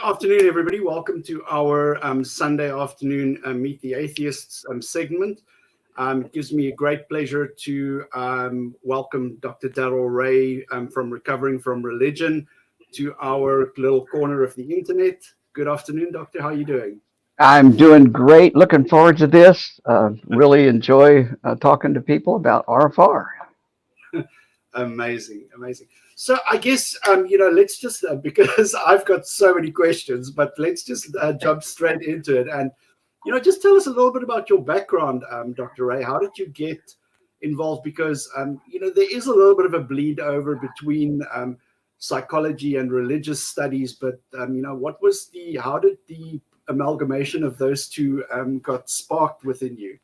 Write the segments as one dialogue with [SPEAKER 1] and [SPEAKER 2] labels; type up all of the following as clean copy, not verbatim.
[SPEAKER 1] afternoon, everybody. Welcome to our Sunday afternoon Meet the Atheists segment. It gives me a great pleasure to welcome Dr. Darrel Ray from Recovering from Religion to our little corner of the internet. Good afternoon, Doctor. How are you doing?
[SPEAKER 2] I'm doing great. Looking forward to this. Really enjoy talking to people about RFR.
[SPEAKER 1] Amazing, amazing. So I guess let's just because I've got so many questions, but let's just jump straight into it. And just tell us a little bit about your background, Dr. Ray. How did you get involved? Because there is a little bit of a bleed over between psychology and religious studies. But how did the amalgamation of those two got sparked within you?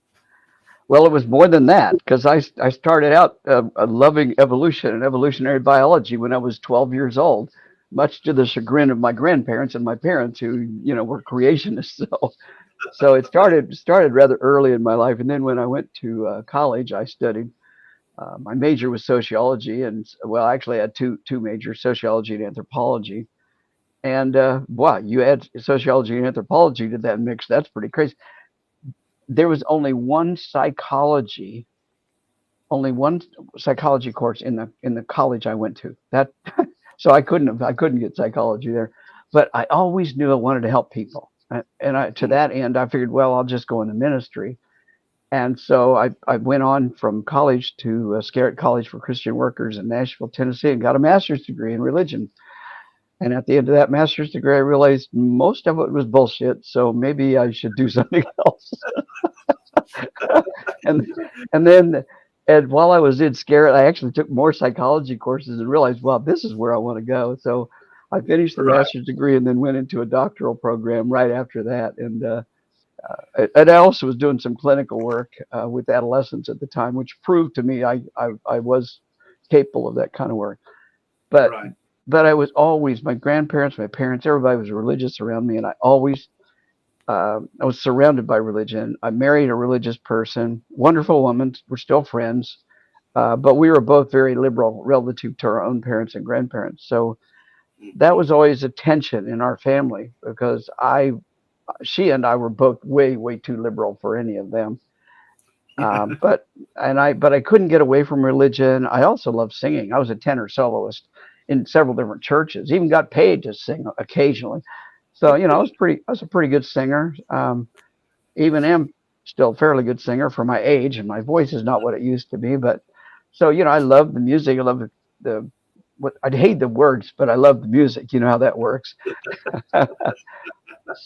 [SPEAKER 2] Well, it was more than that because I started out loving evolution and evolutionary biology when I was 12 years old, much to the chagrin of my grandparents and my parents who were creationists. So it started rather early in my life. And then when I went to college, I studied. My major was sociology, and actually I had two majors, sociology and anthropology. And wow, you add sociology and anthropology to that mix, that's pretty crazy. There was only one psychology course in the college I went to. That so I couldn't get psychology there, but I always knew I wanted to help people, and to that end I figured, well, I'll just go into ministry. And so I went on from college to Scarrett College for Christian Workers in Nashville, Tennessee, and got a master's degree in religion. And at the end of that master's degree, I realized most of it was bullshit. So maybe I should do something else. and and while I was in Scarrett, I actually took more psychology courses and realized, well, this is where I want to go. So I finished the master's degree and then went into a doctoral program right after that. And I also was doing some clinical work with adolescents at the time, which proved to me I was capable of that kind of work. But
[SPEAKER 1] Right.
[SPEAKER 2] but I was always, my grandparents, my parents, everybody was religious around me, and I was surrounded by religion. I married a religious person, wonderful woman. We're still friends, but we were both very liberal relative to our own parents and grandparents. So that was always a tension in our family because she and I were both way, way too liberal for any of them. But I couldn't get away from religion. I also loved singing. I was a tenor soloist in several different churches. Even got paid to sing occasionally. So I was a pretty good singer. Even am still a fairly good singer for my age, and my voice is not what it used to be. But so I love the music. I love the what I hate the words, but I love the music. You know how that works.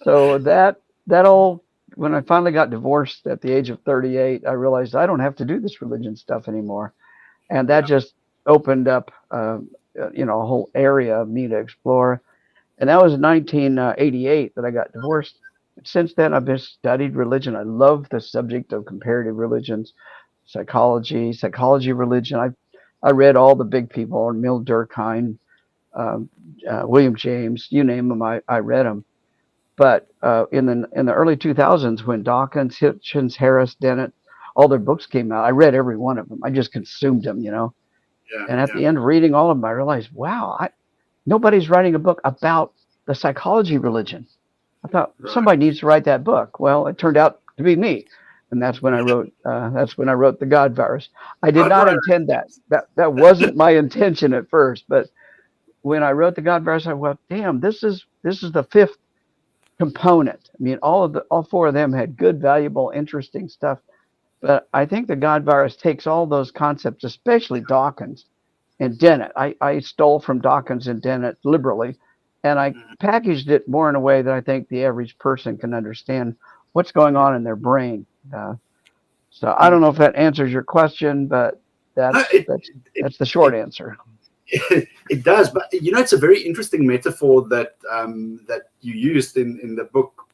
[SPEAKER 2] So that all, when I finally got divorced at the age of 38, I realized I don't have to do this religion stuff anymore, and that just opened up a whole area of me to explore. And that was in 1988 that I got divorced. Since then, I've been studied religion. I love the subject of comparative religions, psychology, religion. I read all the big people, Emil Durkheim, William James, you name them, I read them. But in the early 2000s, when Dawkins, Hitchens, Harris, Dennett, all their books came out, I read every one of them. I just consumed them, And at the end of reading all of them, I realized, wow, nobody's writing a book about the psychology religion. I thought somebody needs to write that book. Well, it turned out to be me, and that's when I wrote. The God Virus. I did not intend that. That wasn't my intention at first. But when I wrote the God Virus, I went, damn, this is the fifth component. I mean, all four of them had good, valuable, interesting stuff. But I think the God Virus takes all those concepts, especially Dawkins and Dennett. I stole from Dawkins and Dennett liberally, and I packaged it more in a way that I think the average person can understand what's going on in their brain. So I don't know if that answers your question, but that's the short answer.
[SPEAKER 1] It does, but it's a very interesting metaphor that you used in the book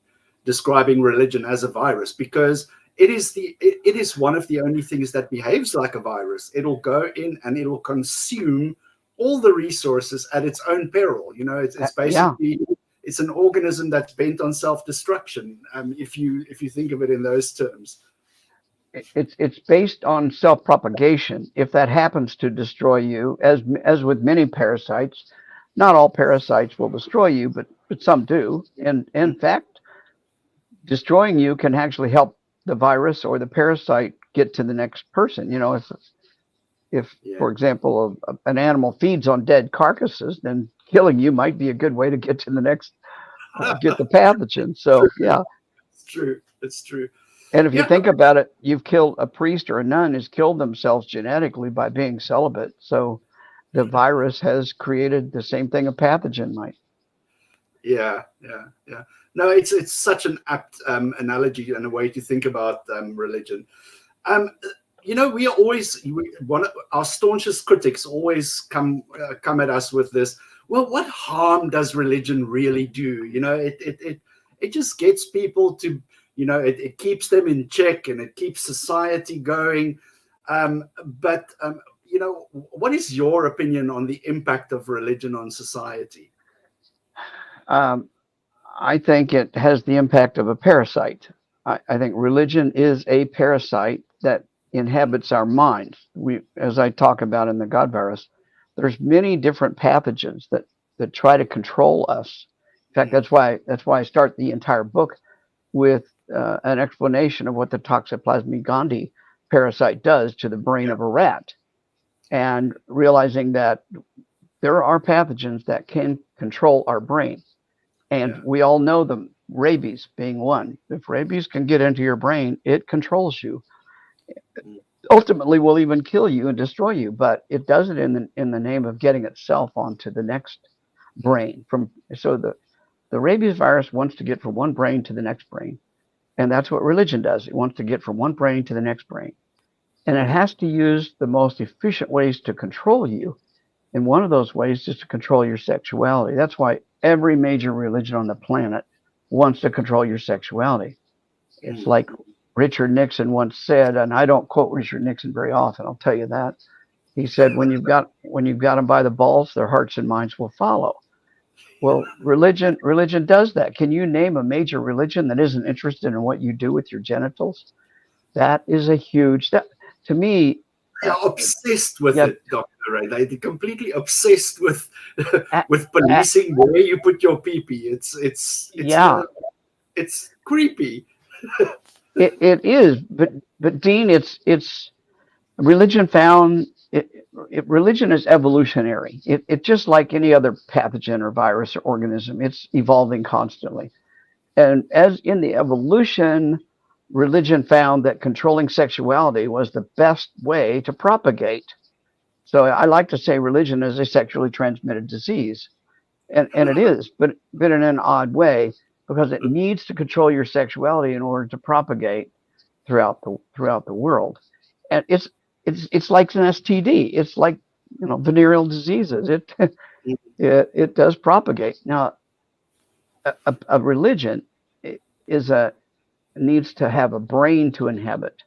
[SPEAKER 1] describing religion as a virus, because it is one of the only things that behaves like a virus. It'll go in and it'll consume all the resources at its own peril. It's basically it's an organism that's bent on self-destruction. If you think of it in those terms,
[SPEAKER 2] it's based on self-propagation. If that happens to destroy you, as with many parasites, Not all parasites will destroy you, but some do. And in fact, destroying you can actually help the virus or the parasite get to the next person. You know, if
[SPEAKER 1] Yeah.
[SPEAKER 2] for example, an animal feeds on dead carcasses, then killing you might be a good way to get to the next, get the pathogen. So yeah.
[SPEAKER 1] It's true. It's true.
[SPEAKER 2] And if you
[SPEAKER 1] Yeah.
[SPEAKER 2] think about it, you've killed a priest or a nun has killed themselves genetically by being celibate. So the virus has created the same thing a pathogen might.
[SPEAKER 1] Yeah. Yeah. Yeah. No, it's such an apt analogy and a way to think about religion. You know, one of our staunchest critics always come at us with this. Well, what harm does religion really do? You know, it just gets people to, you know, it keeps them in check and it keeps society going. But you know, what is your opinion on the impact of religion on society?
[SPEAKER 2] Um, I think it has the impact of a parasite. I think religion is a parasite that inhabits our minds. As I talk about in the God virus, there's many different pathogens that try to control us. In fact, that's why I start the entire book with an explanation of what the Toxoplasma gondii parasite does to the brain of a rat, and realizing that there are pathogens that can control our brain. And
[SPEAKER 1] Yeah.
[SPEAKER 2] we all know them, rabies being one. If rabies can get into your brain, it controls you. Ultimately, will even kill you and destroy you, but it does it in the name of getting itself onto the next brain. So the rabies virus wants to get from one brain to the next brain, and that's what religion does. It wants to get from one brain to the next brain, and it has to use the most efficient ways to control you. And one of those ways is to control your sexuality. That's why every major religion on the planet wants to control your sexuality. It's
[SPEAKER 1] Mm.
[SPEAKER 2] like Richard Nixon once said, and I don't quote Richard Nixon very often, I'll tell you that. He said, when you've got them by the balls, their hearts and minds will follow. Well, religion does that. Can you name a major religion that isn't interested in what you do with your genitals? That is a huge step. To me,
[SPEAKER 1] They are obsessed with
[SPEAKER 2] yeah,
[SPEAKER 1] it, Dr. Ray. They're completely obsessed with
[SPEAKER 2] uh,
[SPEAKER 1] with policing where you put your pee-pee.
[SPEAKER 2] yeah,
[SPEAKER 1] It's creepy.
[SPEAKER 2] it is. But Dean, it's religion found religion is evolutionary. It just like any other pathogen or virus or organism, it's evolving constantly. And as in the evolution, religion found that controlling sexuality was the best way to propagate. So I like to say religion is a sexually transmitted disease. And it is, but in an odd way, because it needs to control your sexuality in order to propagate throughout the world. And it's like an STD. It's like, you know, venereal diseases. It does propagate. Now, a religion is a needs to have a brain to inhabit.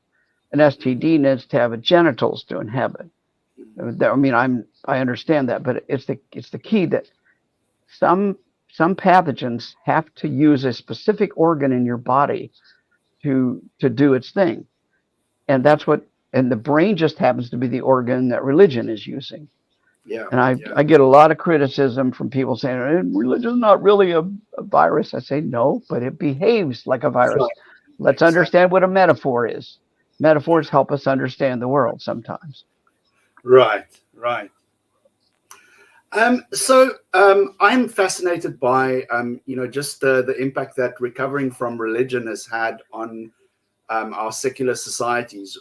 [SPEAKER 2] An STD needs to have a genitals to inhabit. I mean, I understand that, but it's the key that some pathogens have to use a specific organ in your body to do its thing, and the brain just happens to be the organ that religion is using.
[SPEAKER 1] Yeah,
[SPEAKER 2] And
[SPEAKER 1] yeah.
[SPEAKER 2] I get a lot of criticism from people saying religion is not really a virus. I say no, but it behaves like a
[SPEAKER 1] That's
[SPEAKER 2] virus.
[SPEAKER 1] right.
[SPEAKER 2] Let's
[SPEAKER 1] Exactly.
[SPEAKER 2] understand what a metaphor is. Metaphors help us understand the world sometimes.
[SPEAKER 1] Right, right. I'm fascinated by you know, just the impact that recovering from religion has had on our secular societies.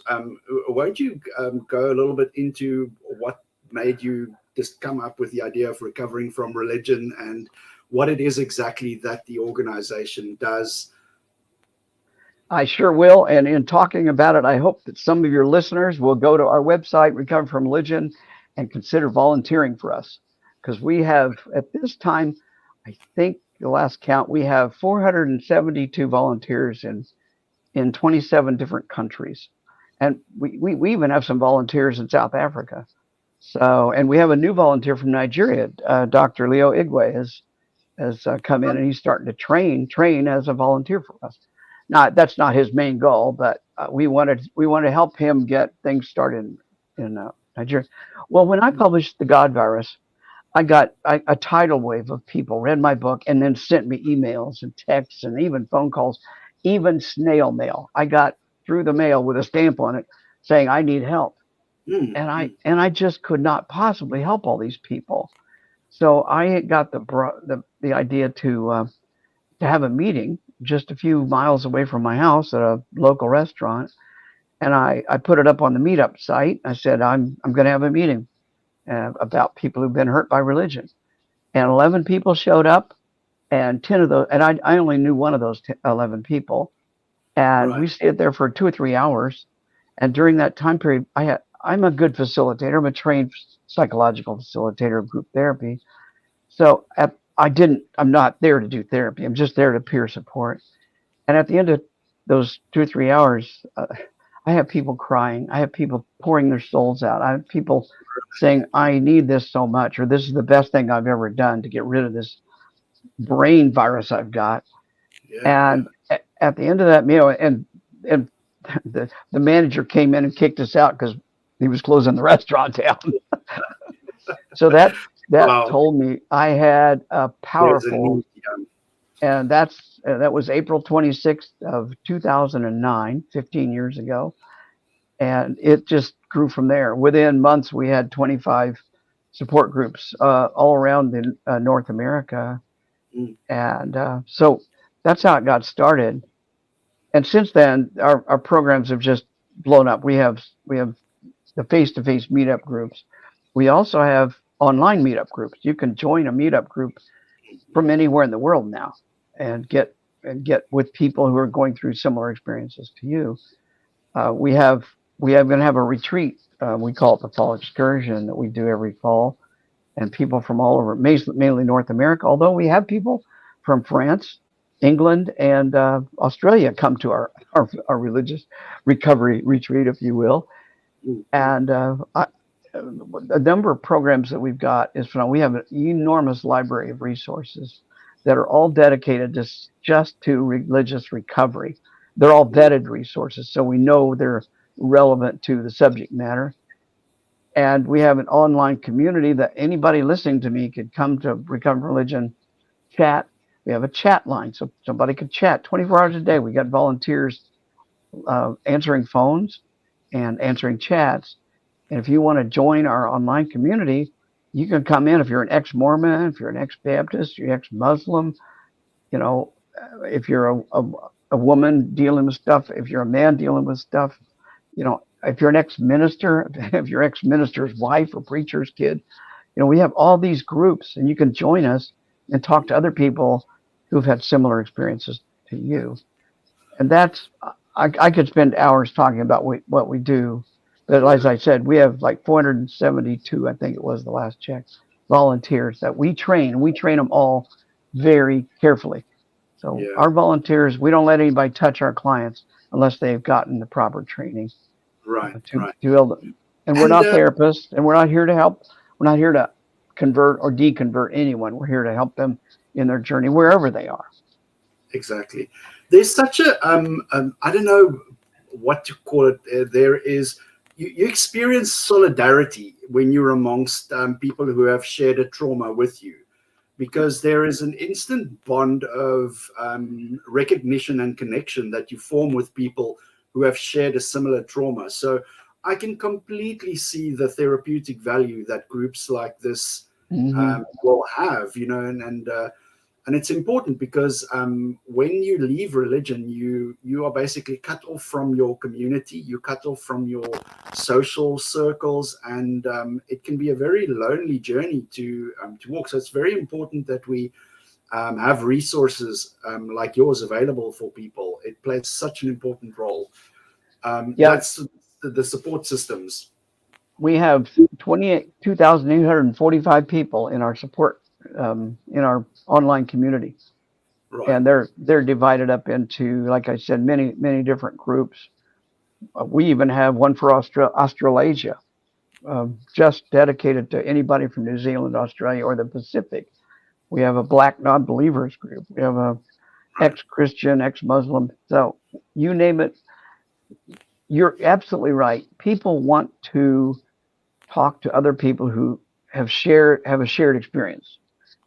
[SPEAKER 1] Won't you go a little bit into what made you just come up with the idea of recovering from religion and what it is exactly that the organization does?
[SPEAKER 2] I sure will. And in talking about it, I hope that some of your listeners will go to our website, Recover from Religion, and consider volunteering for us. Because we have, at this time, I think the last count, we have 472 volunteers in 27 different countries. And we even have some volunteers in South Africa. So, and we have a new volunteer from Nigeria, Dr. Leo Igwe has come in, and he's starting to train as a volunteer for us. Not that's not his main goal, but we want to help him get things started in Nigeria. Well, when I published the God virus, I got a tidal wave of people read my book and then sent me emails and texts and even phone calls, even snail mail. I got through the mail with a stamp on it saying I need help.
[SPEAKER 1] Mm, mm.
[SPEAKER 2] And I just could not possibly help all these people. So I got the idea to have a meeting just a few miles away from my house at a local restaurant, and I put it up on the meetup site. I said I'm going to have a meeting about people who've been hurt by religion, and 11 people showed up, and 10 of those, and I only knew one of those 11 people, and
[SPEAKER 1] Right.
[SPEAKER 2] we stayed there for 2 or 3 hours, and during that time period, I'm a good facilitator. I'm a trained psychological facilitator of group therapy. So I'm not there to do therapy. I'm just there to peer support. And at the end of those 2 or 3 hours, I have people crying. I have people pouring their souls out. I have people saying, I need this so much, or this is the best thing I've ever done to get rid of this brain virus I've got.
[SPEAKER 1] Yeah. Yeah.
[SPEAKER 2] And at the end of that meal, and the manager came in and kicked us out because he was closing the restaurant down. So that
[SPEAKER 1] Wow.
[SPEAKER 2] told me I had a
[SPEAKER 1] There's a
[SPEAKER 2] powerful,
[SPEAKER 1] need. Yeah.
[SPEAKER 2] and that was April 26th of 2009, 15 years ago, and it just grew from there. Within months, we had 25 support groups all around North America,
[SPEAKER 1] Mm.
[SPEAKER 2] and so that's how it got started. And since then, our programs have just blown up. We have the face-to-face meetup groups. We also have online meetup groups. You can join a meetup group from anywhere in the world now and get with people who are going through similar experiences to you. We have going to have a retreat. We call it the Fall Excursion that we do every fall, and people from all over, mainly North America. Although we have people from France, England, and Australia come to our religious recovery retreat, if you will.
[SPEAKER 1] Mm.
[SPEAKER 2] And the number of programs that we've got is phenomenal. We have an enormous library of resources that are all dedicated just to religious recovery. They're all vetted resources, so we know they're relevant to the subject matter. And we have an online community that anybody listening to me could come to Recover Religion chat. We have a chat line, so somebody could chat 24 hours a day. We got volunteers answering phones and answering chats. And if you want to join our online community, you can come in if you're an ex-Mormon, if you're an ex-Baptist, you're ex-Muslim, you know, if you're a woman dealing with stuff, if you're a man dealing with stuff, you know, if you're an ex-minister, if you're ex-minister's wife or preacher's kid, you know, we have all these groups and you can join us and talk to other people who've had similar experiences to you. And I could spend hours talking about what we do. But as I said, we have like 472, I think it was the last check, volunteers that we train. We train them all very carefully. So
[SPEAKER 1] Yeah.
[SPEAKER 2] our volunteers, we don't let anybody touch our clients unless they've gotten the proper training
[SPEAKER 1] Right.
[SPEAKER 2] to
[SPEAKER 1] Right.
[SPEAKER 2] be able to. And we're
[SPEAKER 1] And
[SPEAKER 2] not therapists, and we're not here to help. We're not here to convert or deconvert anyone. We're here to help them in their journey wherever they are.
[SPEAKER 1] exactly. There's such a I don't know what to call it. There is you experience solidarity when you're amongst people who have shared a trauma with you, because there is an instant bond of recognition and connection that you form with people who have shared a similar trauma. So I can completely see the therapeutic value that groups like this
[SPEAKER 2] Mm-hmm.
[SPEAKER 1] will have, you know, and it's important because when you leave religion, you are basically cut off from your community, you cut off from your social circles, and it can be a very lonely journey to walk. So it's very important that we have resources like yours available for people. It plays such an important role.
[SPEAKER 2] Yeah,
[SPEAKER 1] That's the support systems.
[SPEAKER 2] we have 2,845 people in our support in our online community,
[SPEAKER 1] Right.
[SPEAKER 2] and they're divided up into, like I said, many different groups. We even have one for Australasia, just dedicated to anybody from New Zealand, Australia, or the Pacific. We have a Black non-believers group. We have a
[SPEAKER 1] Right.
[SPEAKER 2] ex-Christian, ex-Muslim. So you name it. You're absolutely right. People want to talk to other people who have a shared experience.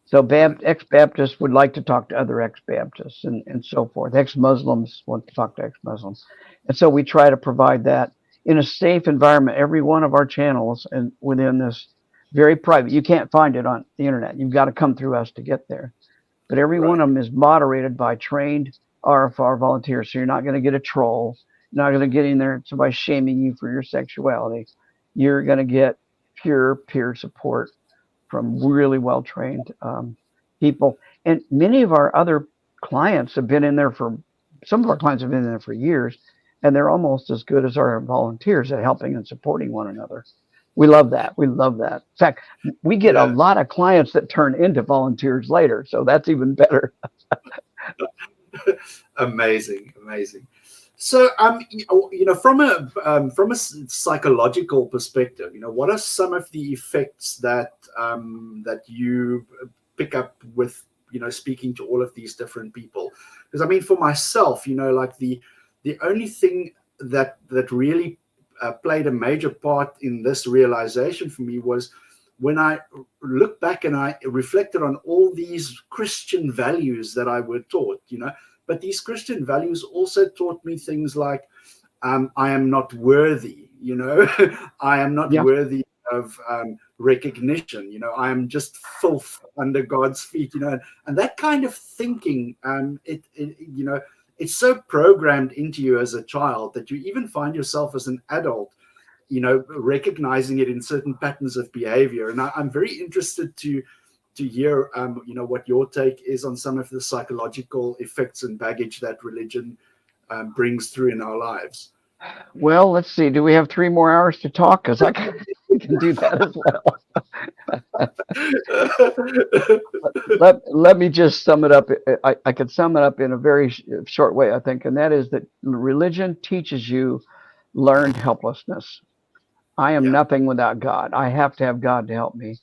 [SPEAKER 2] So ex-Baptists would like to talk to other ex-Baptists and so forth. Ex-Muslims want to talk to ex-Muslims. And so we try to provide that in a safe environment. Every one of our channels and within this very private, you can't find it on the internet. You've got to come through us to get there. But every one of them is moderated by trained RFR volunteers. So you're not going to get a troll. You're not going to get in there somebody shaming you for your sexuality. You're going to get pure peer support from really well-trained people. And many of our other clients have been in there some of our clients have been in there for years, and they're almost as good as our volunteers at helping and supporting one another. We love that. We love that. In fact, we get a lot of clients that turn into volunteers later, so that's even better.
[SPEAKER 1] Amazing. So, from a psychological perspective, what are some of the effects that you pick up with, speaking to all of these different people? Because I mean, for myself, like the only thing that really played a major part in this realization for me was when I looked back and I reflected on all these Christian values that I were taught, but these Christian values also taught me things like, I am not worthy, I am not worthy of recognition, I am just filth under God's feet, and that kind of thinking, it's so programmed into you as a child that you even find yourself as an adult, recognizing it in certain patterns of behavior. And I'm very interested to hear, what your take is on some of the psychological effects and baggage that religion brings through in our lives.
[SPEAKER 2] Well, let's see. Do we have 3 more hours to talk? Because we can do that as well. let me just sum it up. I could sum it up in a very short way, I think, and that is that religion teaches you learned helplessness. I am nothing without God. I have to have God to help me.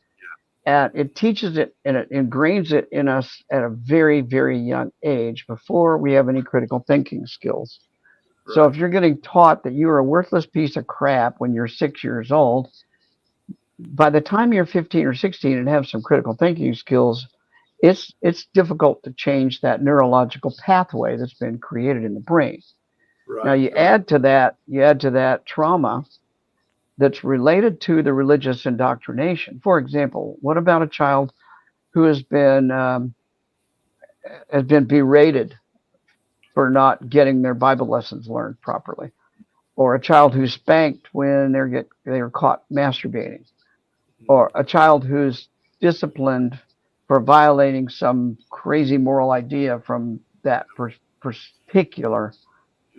[SPEAKER 2] And it teaches it and it ingrains it in us at a very, very young age before we have any critical thinking skills. Right. So if you're getting taught that you're a worthless piece of crap when you're 6 years old, by the time you're 15 or 16 and have some critical thinking skills, it's difficult to change that neurological pathway that's been created in the brain. Right. Now you add to that trauma that's related to the religious indoctrination. For example, what about a child who has been berated for not getting their Bible lessons learned properly, or a child who's spanked when they were caught masturbating, or a child who's disciplined for violating some crazy moral idea from that particular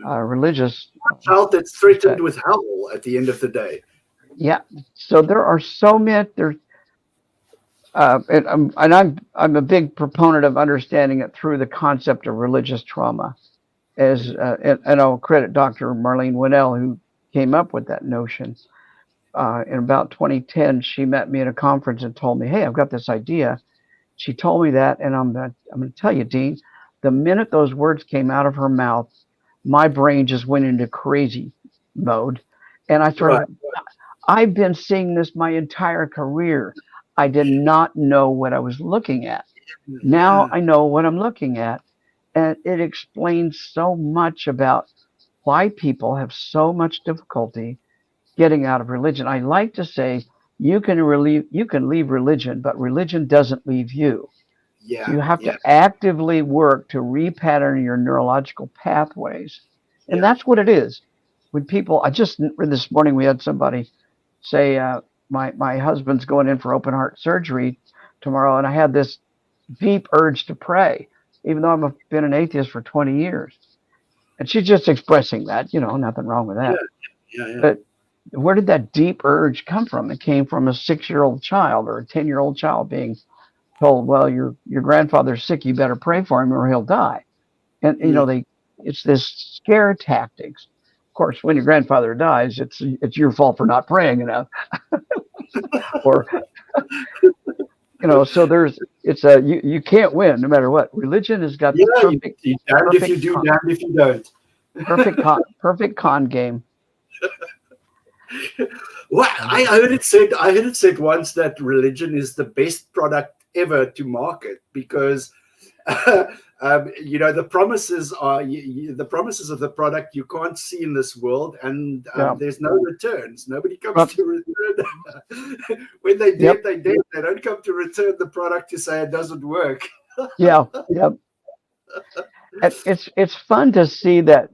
[SPEAKER 2] religious
[SPEAKER 1] child that's threatened with hell at the end of the day.
[SPEAKER 2] Yeah, so there are so many. And I'm a big proponent of understanding it through the concept of religious trauma, and I'll credit Dr. Marlene Winnell, who came up with that notion. In about 2010, she met me at a conference and told me, "Hey, I've got this idea." She told me that, and I'm going to tell you, Dean, the minute those words came out of her mouth, my brain just went into crazy mode, and I started. Right. I've been seeing this my entire career. I did not know what I was looking at. Now I know what I'm looking at. And it explains so much about why people have so much difficulty getting out of religion. I like to say you can leave religion, but religion doesn't leave you. Yeah, so you have to actively work to repattern your neurological pathways. And that's what it is. When people, I just read this morning, we had somebody say, my husband's going in for open heart surgery tomorrow, and I had this deep urge to pray, even though I've been an atheist for 20 years. And she's just expressing that, nothing wrong with that. Yeah. But where did that deep urge come from? It came from a 6-year-old child or a 10-year-old child being told, well, your grandfather's sick, you better pray for him or he'll die. And, it's this scare tactics. Of course, when your grandfather dies, it's your fault for not praying enough. Or, so you can't win no matter what. Religion has got the perfect,
[SPEAKER 1] damned if you do, damned if you don't.
[SPEAKER 2] Perfect con game.
[SPEAKER 1] Well, I heard it said. I heard it said once that religion is the best product ever to market because, the promises are the promises of the product you can't see in this world, and
[SPEAKER 2] Yeah.
[SPEAKER 1] there's no returns. Nobody comes
[SPEAKER 2] But,
[SPEAKER 1] to return. When they did,
[SPEAKER 2] yep.
[SPEAKER 1] they did. They don't come to return the product to say it doesn't work.
[SPEAKER 2] Yeah. Yep. It's fun to see that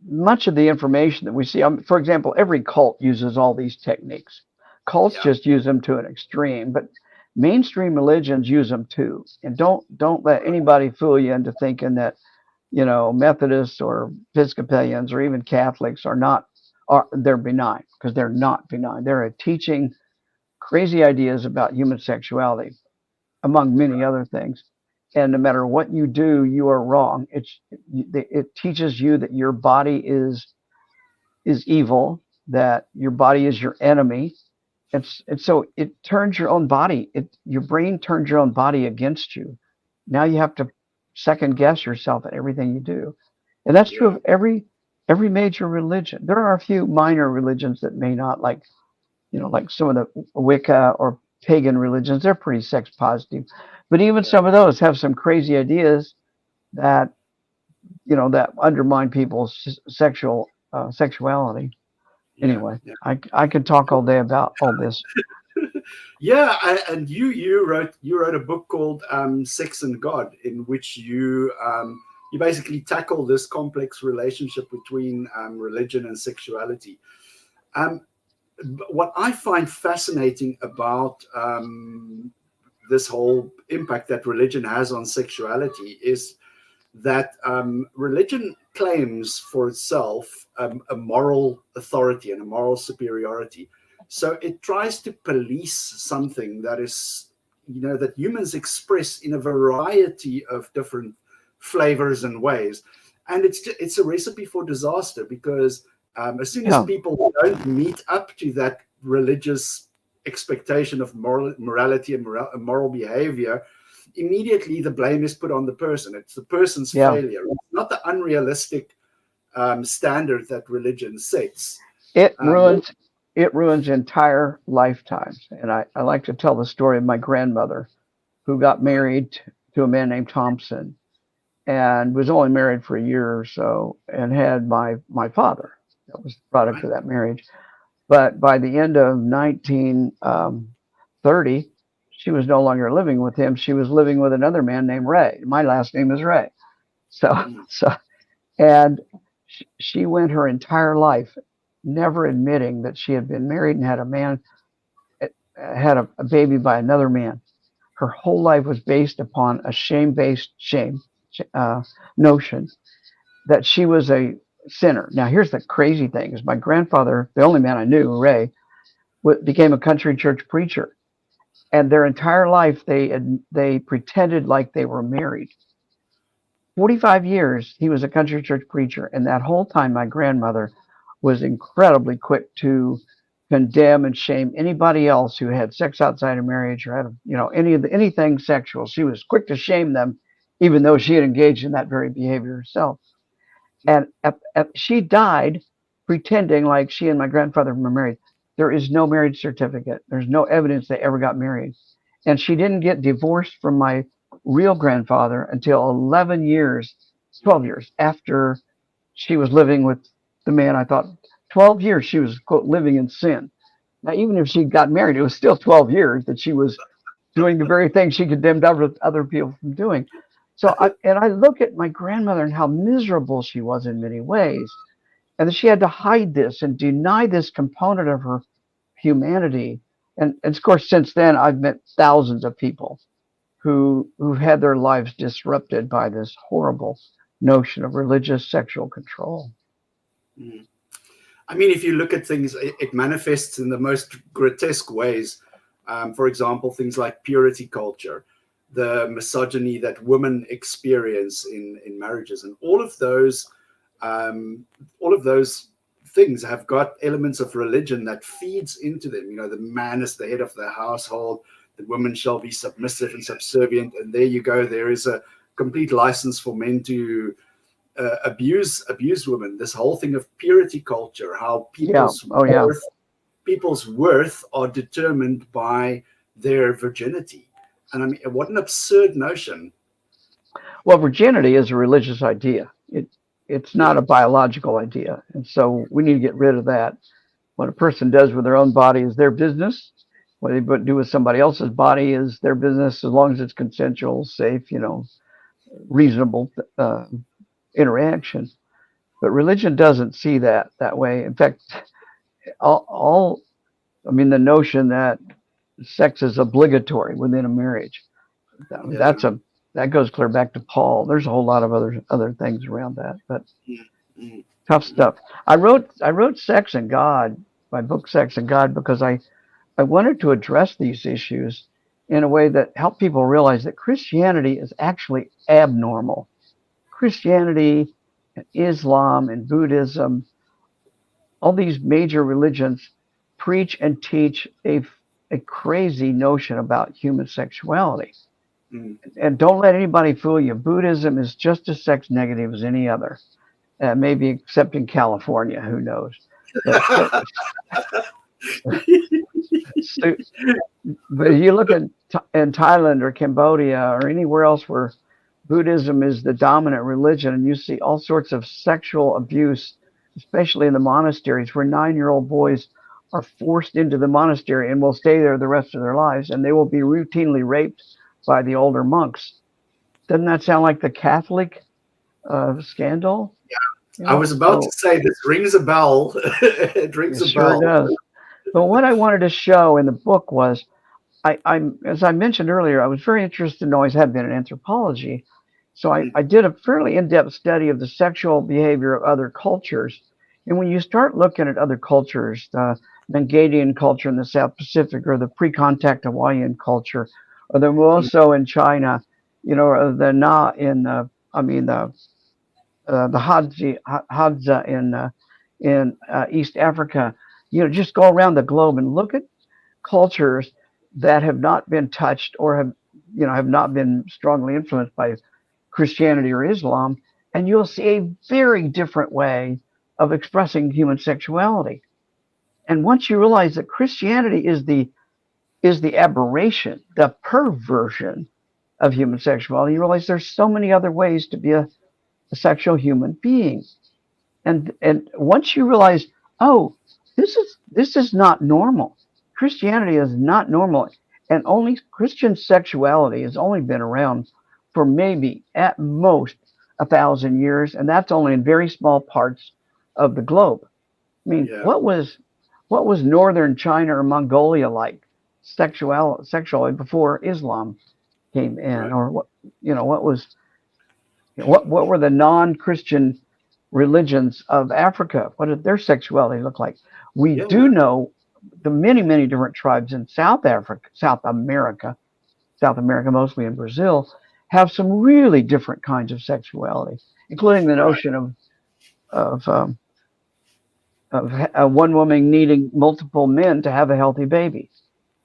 [SPEAKER 2] much of the information that we see, for example, every cult uses all these techniques. Cults
[SPEAKER 1] Yeah,
[SPEAKER 2] just use them to an extreme, but mainstream religions use them too. And don't let anybody fool you into thinking that, Methodists or Episcopalians or even Catholics they're benign, because they're not benign. They're teaching crazy ideas about human sexuality, among many other things. And no matter what you do, you are wrong. It teaches you that your body is evil, that your body is your enemy. And so it turns your own body, your brain turns your own body against you. Now you have to second guess yourself in everything you do. And that's true
[SPEAKER 1] yeah,
[SPEAKER 2] of every major religion. There are a few minor religions that may not, like some of the Wicca or pagan religions. They're pretty sex positive, but even
[SPEAKER 1] yeah,
[SPEAKER 2] some of those have some crazy ideas that that undermine people's sexuality.
[SPEAKER 1] yeah,
[SPEAKER 2] Anyway,
[SPEAKER 1] yeah.
[SPEAKER 2] I could talk all day about all this.
[SPEAKER 1] Yeah, and you wrote a book called Sex and God, in which you basically tackle this complex relationship between religion and sexuality. Um, what I find fascinating about this whole impact that religion has on sexuality is that religion claims for itself a moral authority and a moral superiority. So it tries to police something that is, that humans express in a variety of different flavors and ways. And it's a recipe for disaster because as soon as
[SPEAKER 2] Yeah,
[SPEAKER 1] people don't meet up to that religious expectation of morality and moral behavior, immediately the blame is put on the person. It's the person's
[SPEAKER 2] yeah.
[SPEAKER 1] failure. It's not the unrealistic standard that religion sets.
[SPEAKER 2] It
[SPEAKER 1] Um,
[SPEAKER 2] ruins it ruins entire lifetimes. And I like to tell the story of my grandmother who got
[SPEAKER 1] right,
[SPEAKER 2] married to a man named Thompson and was only married for a year or so and had my father. That was the product
[SPEAKER 1] right,
[SPEAKER 2] of that marriage. But by the end of 1930, she was no longer living with him. She was living with another man named Ray. My last name is Ray. So,
[SPEAKER 1] mm,
[SPEAKER 2] so, and she went her entire life never admitting that she had been married and had a baby by another man. Her whole life was based upon a shame-based uh, notion that she was a sinner. Now, here's the crazy thing: is my grandfather, the only man I knew, Ray, became a country church preacher, and their entire life they pretended like they were married. 45 years he was a country church preacher, and that whole time my grandmother was incredibly quick to condemn and shame anybody else who had sex outside of marriage or had anything sexual. She was quick to shame them, even though she had engaged in that very behavior herself. And she died pretending like she and my grandfather were married. There is no marriage certificate. There's no evidence they ever got married. And she didn't get divorced from my real grandfather until 11 years, 12 years after she was living with the man I thought. 12 years she was, quote, living in sin. Now, even if she got married, it was still 12 years that she was doing the very thing she condemned other people from doing. So I look at my grandmother and how miserable she was in many ways, and that she had to hide this and deny this component of her humanity. And of course, since then, I've met thousands of people who've had their lives disrupted by this horrible notion of religious sexual control.
[SPEAKER 1] mm. I mean, if you look at things, it manifests in the most grotesque ways. For example, things like purity culture, the misogyny that women experience in marriages, and all of those things have got elements of religion that feeds into them. The man is the head of the household, the woman shall be submissive and subservient, and there you go. There is a complete license for men to abuse women. This whole thing of purity culture, how
[SPEAKER 2] Yeah.
[SPEAKER 1] people's
[SPEAKER 2] Oh, yeah.
[SPEAKER 1] worth people's worth are determined by their virginity. And I mean, what an absurd notion.
[SPEAKER 2] Well, virginity is a religious idea. It's not
[SPEAKER 1] Yeah.
[SPEAKER 2] a biological idea. And so we need to get rid of that. What a person does with their own body is their business. What they do with somebody else's body is their business, as long as it's consensual, safe, reasonable interaction. But religion doesn't see that way. In fact, the notion that sex is obligatory within a marriage, that goes clear back to Paul. There's a whole lot of other things around that, but tough stuff. I wrote Sex and God, my book Sex and God, because I wanted to address these issues in a way that helped people realize that Christianity is actually abnormal. Christianity and Islam and Buddhism, all these major religions preach and teach a crazy notion about human sexuality. And don't let anybody fool you. Buddhism is just as sex negative as any other, maybe except in California. Who knows? But you look in Thailand or Cambodia or anywhere else where Buddhism is the dominant religion, and you see all sorts of sexual abuse, especially in the monasteries, where 9-year-old boys are forced into the monastery and will stay there the rest of their lives, and they will be routinely raped by the older monks. Doesn't that sound like the Catholic scandal?
[SPEAKER 1] Yeah. I was about to say, this rings a bell. It rings a bell.
[SPEAKER 2] Sure does. But what I wanted to show in the book was, I'm as I mentioned earlier, I was very interested and always have been in anthropology. So I did a fairly in-depth study of the sexual behavior of other cultures. And when you start looking at other cultures, the Mongolian culture in the South Pacific, or the pre-contact Hawaiian culture, or the Muoso in China, or the Na in, the Hadza in East Africa, just go around the globe and look at cultures that have not been touched or have not been strongly influenced by Christianity or Islam, and you'll see a very different way of expressing human sexuality. And once you realize that Christianity is the aberration, the perversion of human sexuality, you realize there's so many other ways to be a sexual human being. And once you realize, oh, this is not normal. Christianity is not normal, and only Christian sexuality has only been around for maybe at most 1,000 years, and that's only in very small parts of the globe. I mean, what was northern China or Mongolia like sexually before Islam came in, or what were the non-Christian religions of Africa? What did their sexuality look like? We do know the many, many different tribes in South America, mostly in Brazil, have some really different kinds of sexuality, including the notion of one woman needing multiple men to have a healthy baby.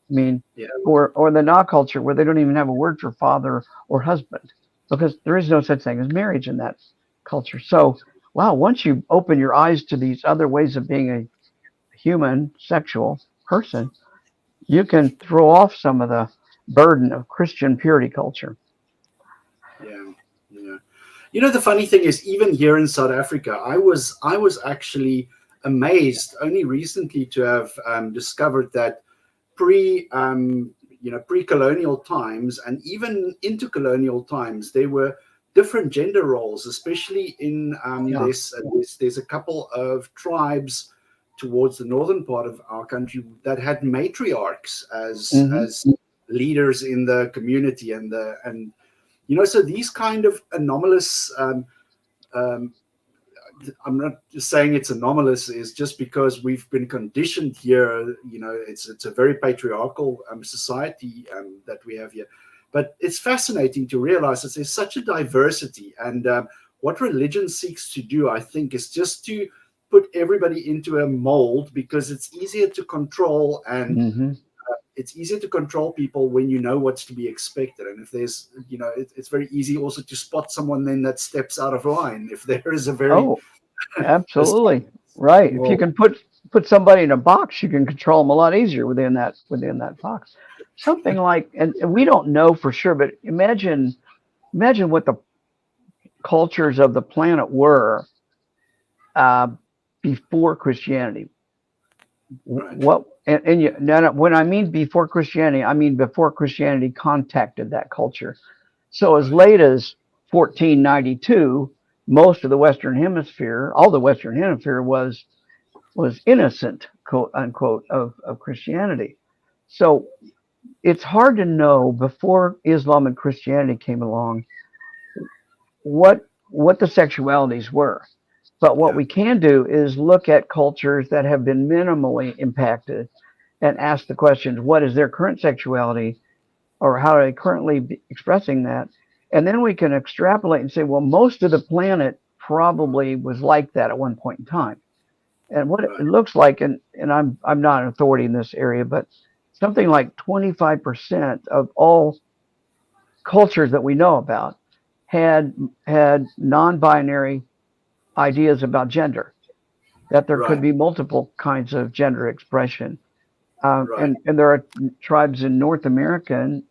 [SPEAKER 2] I mean, or the Na culture, where they don't even have a word for father or husband, because there is no such thing as marriage in that culture. So, wow, once you open your eyes to these other ways of being a human sexual person, you can throw off some of the burden of Christian purity culture.
[SPEAKER 1] Yeah. The funny thing is, even here in South Africa, I was actually amazed only recently to have discovered that pre-colonial times and even into colonial times, there were different gender roles, especially in there's a couple of tribes towards the northern part of our country that had matriarchs as leaders in the community, and so these kind of anomalous, I'm not just saying it's anomalous, is just because we've been conditioned here. It's a very patriarchal society that we have here. But it's fascinating to realize that there's such a diversity, and what religion seeks to do, I think, is just to put everybody into a mold, because it's easier to control, and it's easier to control people when you know what's to be expected. And if there's, it's very easy also to spot someone then that steps out of line. If there is a very
[SPEAKER 2] absolutely right. If you can put put somebody in a box, you can control them a lot easier within that box. Something like, and we don't know for sure, but imagine what the cultures of the planet were uh, before Christianity.
[SPEAKER 1] Right.
[SPEAKER 2] What and you, now, when I mean before Christianity, I mean before Christianity contacted that culture. So as
[SPEAKER 1] Right.
[SPEAKER 2] late as 1492, most of the Western Hemisphere, all the Western Hemisphere was innocent, quote unquote, of Christianity. So it's hard to know before Islam and Christianity came along what the sexualities were. But what
[SPEAKER 1] Yeah.
[SPEAKER 2] we can do is look at cultures that have been minimally impacted and ask the questions: what is their current sexuality, or how are they currently expressing that? And then we can extrapolate and say, well, most of the planet probably was like that at one point in time. And what it
[SPEAKER 1] Right.
[SPEAKER 2] looks like, and I'm not an authority in this area, but something like 25% of all cultures that we know about had non-binary ideas about gender, that there could
[SPEAKER 1] Right.
[SPEAKER 2] be multiple kinds of gender expression.
[SPEAKER 1] Right.
[SPEAKER 2] And there are tribes in North America,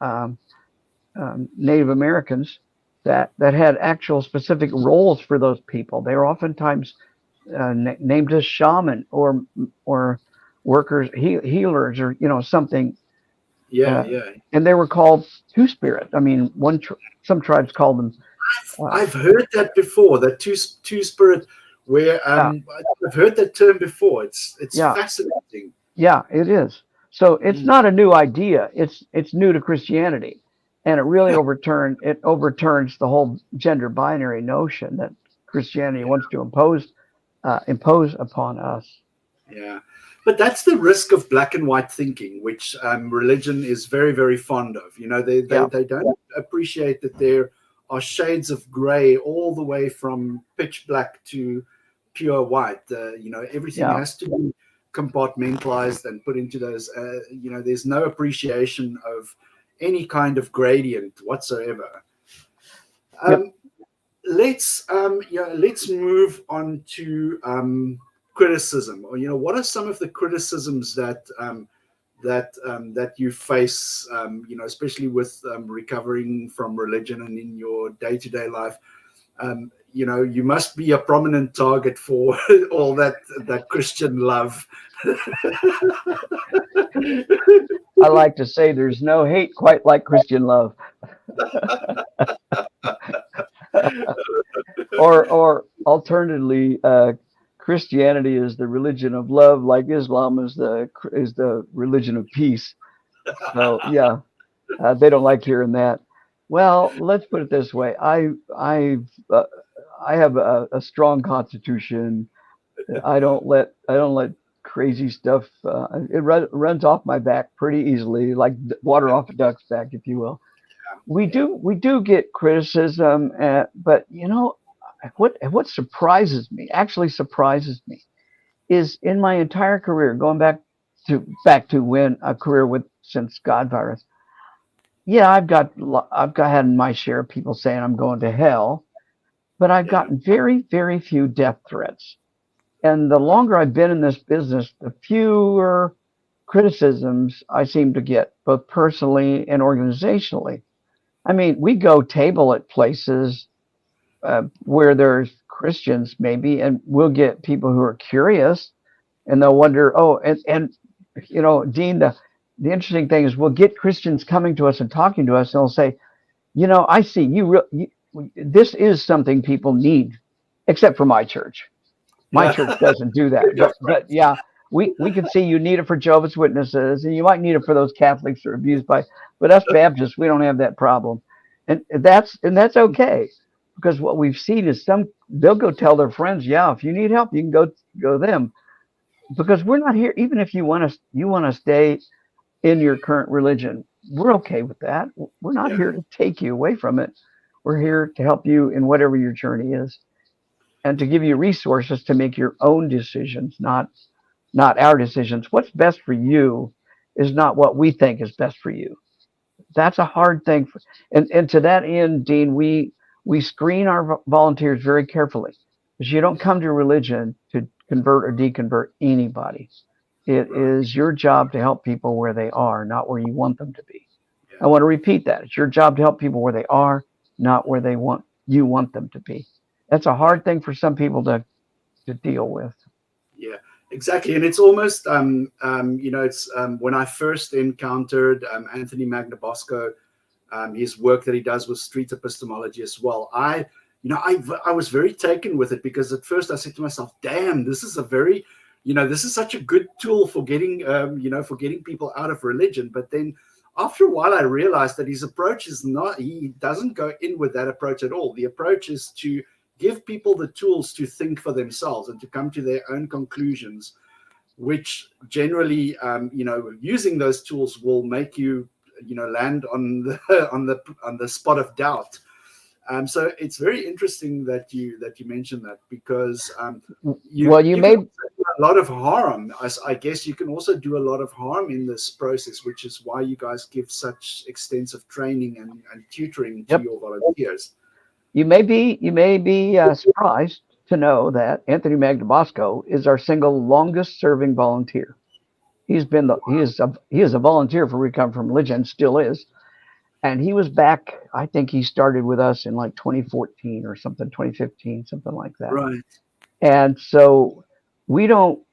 [SPEAKER 2] Native Americans, that had actual specific roles for those people. They were oftentimes named as shaman or workers, healers, or something.
[SPEAKER 1] Yeah.
[SPEAKER 2] Uh,
[SPEAKER 1] Yeah.
[SPEAKER 2] and they were called two spirit. I mean, some tribes called them. Uh,
[SPEAKER 1] I've heard that before. That two spirit, where
[SPEAKER 2] yeah,
[SPEAKER 1] I've heard that term before. It's
[SPEAKER 2] yeah,
[SPEAKER 1] fascinating.
[SPEAKER 2] yeah. It is. So it's
[SPEAKER 1] Mm.
[SPEAKER 2] not a new idea. It's new to Christianity, and it overturns the whole gender binary notion that Christianity wants to impose upon us.
[SPEAKER 1] Yeah, but that's the risk of black and white thinking, which religion is very, very fond of.
[SPEAKER 2] Yeah,
[SPEAKER 1] They don't appreciate that there are shades of gray all the way from pitch black to pure white. Everything
[SPEAKER 2] yeah.
[SPEAKER 1] has to be compartmentalized and put into those. There's no appreciation of any kind of gradient whatsoever.
[SPEAKER 2] Yep.
[SPEAKER 1] Um, let's move on to criticism. Or what are some of the criticisms that you face, especially with recovering from religion and in your day-to-day life? You must be a prominent target for all that Christian love.
[SPEAKER 2] I like to say there's no hate quite like Christian love. Or alternatively, Christianity is the religion of love, like Islam is the religion of peace. So yeah, they don't like hearing that. Well, let's put it this way: uh, I have a strong constitution. I don't let crazy stuff. Runs off my back pretty easily, like water off a duck's back, if you will.
[SPEAKER 1] Yeah.
[SPEAKER 2] We do get criticism, but what actually surprises me, is in my entire career, going back to when a career with since God virus. Yeah, I've got had my share of people saying I'm going to hell, but I've
[SPEAKER 1] Yeah.
[SPEAKER 2] gotten very, very few death threats. And the longer I've been in this business, the fewer criticisms I seem to get, both personally and organizationally. I mean, we go table at places where there's Christians, maybe, and we'll get people who are curious, and they'll wonder, oh, and Dean, the interesting thing is we'll get Christians coming to us and talking to us, and they'll say, I see this is something people need, except for my church. My
[SPEAKER 1] Yeah.
[SPEAKER 2] church doesn't do that, but yeah, we can see you need it for Jehovah's Witnesses, and you might need it for those Catholics who are abused by. But us Baptists, we don't have that problem, and that's okay, because what we've seen is they'll go tell their friends, yeah, if you need help, you can go to them, because we're not here. Even if you want to stay in your current religion, we're okay with that. We're not
[SPEAKER 1] Yeah.
[SPEAKER 2] here to take you away from it. We're here to help you in whatever your journey is, and to give you resources to make your own decisions, not our decisions. What's best for you is not what we think is best for you. That's a hard thing. And to that end, Dean, we screen our volunteers very carefully. Because you don't come to religion to convert or deconvert anybody. It is your job to help people where they are, not where you want them to be. I want to repeat that. It's your job to help people where they are, not where you want them to be. That's a hard thing for some people to deal with.
[SPEAKER 1] Yeah, exactly. And it's almost, it's when I first encountered Anthony Magnabosco, his work that he does with street epistemology as well. I was very taken with it, because at first I said to myself, damn, this is a very, this is such a good tool for getting, for getting people out of religion. But then after a while, I realized that his approach is not, he doesn't go in with that approach at all. The approach is to give people the tools to think for themselves and to come to their own conclusions, which generally, using those tools will make you, land on the spot of doubt. So it's very interesting that you mentioned that, because you may do a lot of harm. I guess you can also do a lot of harm in this process, which is why you guys give such extensive training and tutoring to your volunteers.
[SPEAKER 2] You may be surprised to know that Anthony Magnabosco is our single longest serving volunteer. He is a volunteer for Recover from Religion, still is. And he was back, I think he started with us in like 2014 or something, 2015, something like that.
[SPEAKER 1] Right.
[SPEAKER 2] And so we don't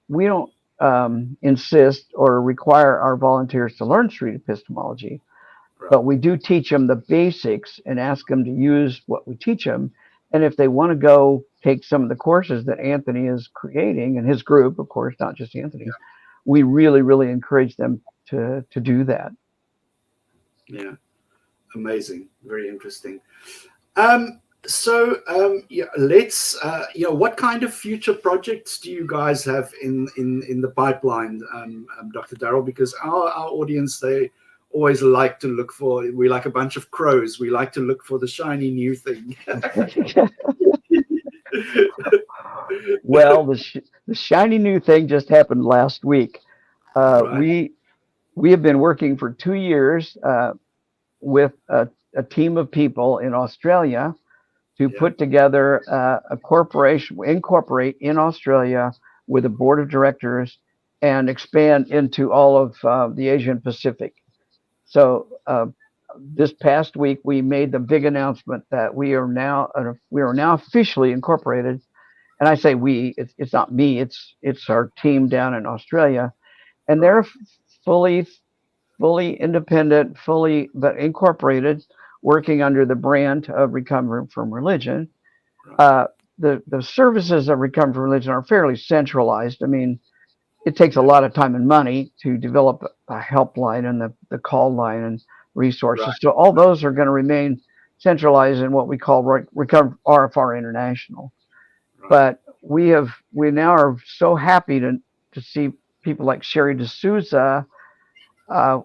[SPEAKER 2] insist or require our volunteers to learn street epistemology, but we do teach them the basics and ask them to use what we teach them. And if they want to go take some of the courses that Anthony is creating, and his group, of course, not just Anthony, we really, really encourage them to do that.
[SPEAKER 1] Yeah. Amazing. Very interesting. Let's, what kind of future projects do you guys have in the pipeline, Dr. Darrel? Because our audience, they always like to look for, we like a bunch of crows. We like to look for the shiny new thing.
[SPEAKER 2] Well, the shiny new thing just happened last week. Right. We have been working for 2 years with a team of people in Australia to put together a corporation, incorporate in Australia with a board of directors and expand into all of the Asian Pacific. So this past week, we made the big announcement that we are now officially incorporated. And I say we, it's not me, it's our team down in Australia, and they're fully independent, but incorporated, working under the brand of Recover from Religion. The services of Recover from Religion are fairly centralized. I mean, it takes a lot of time and money to develop a helpline and the call line and resources. Right. So all those are going to remain centralized in what we call Recover RFR International. Right. But we now are so happy to see people like Sherry D'Souza.